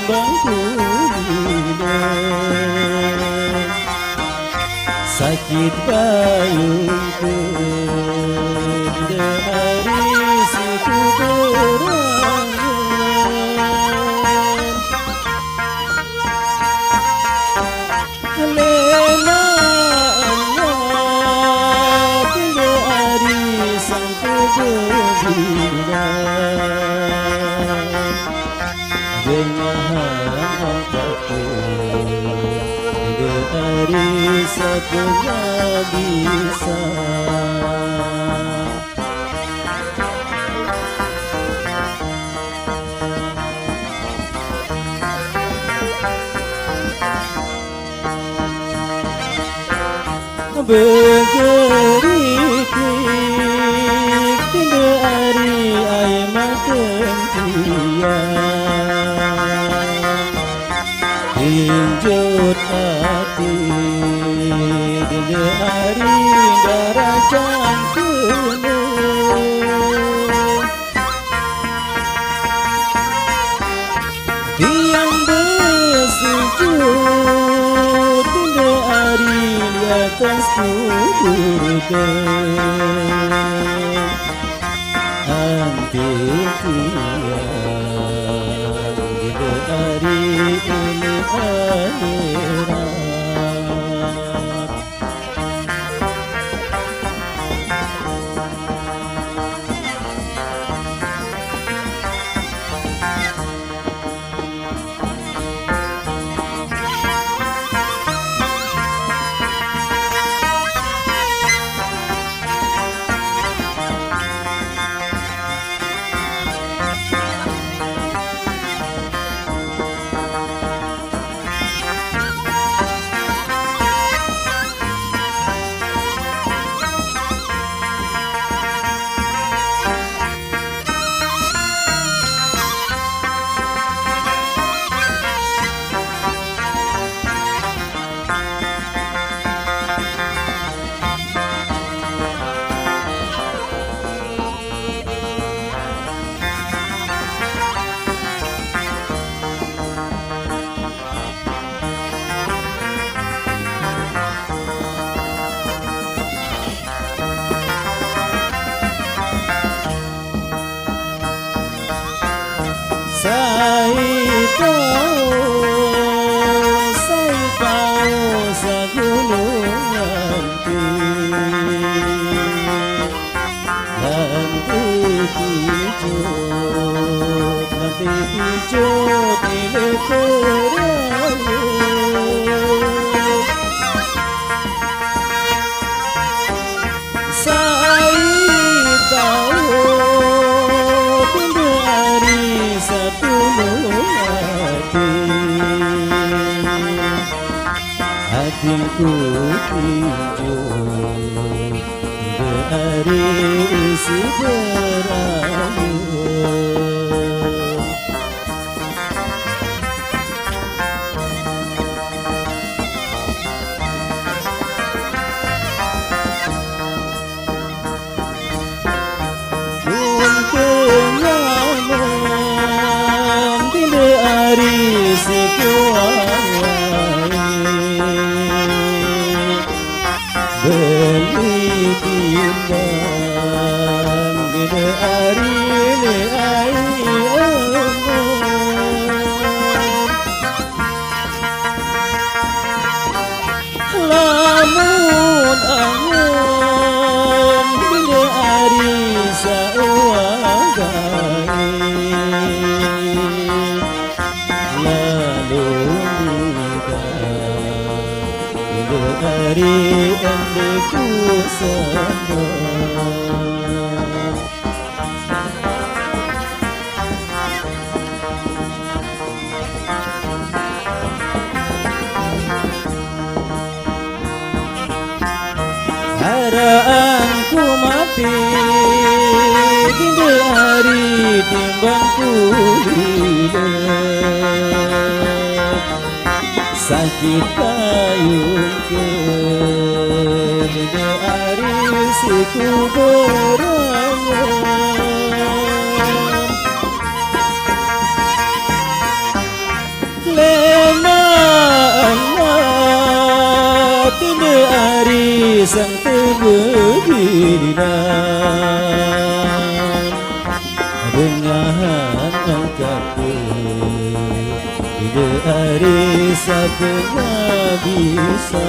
timbang kuliah. Sakit payung dari siku berangan. Lenaannya dari sang kebebilan. Dengan angkatku dari satunya bisa. Bergerik dari air makentian. Hinjut hati dari darah penuh. Tiang bersujud dari atas kubur anti-tiang dari ini akhirat. Sai kau segunung nanti pijut ile korayu. Sai kau hatiku pinjam dari isi berayu. Untuknya dari si beli timbang dari lamun angin dari sauagai lalu dari endeku senang. Haraanku mati hari timbang kuliah. Sakit payung dari siku berangan. berdirilah dengan engkau bila hari sabda bisa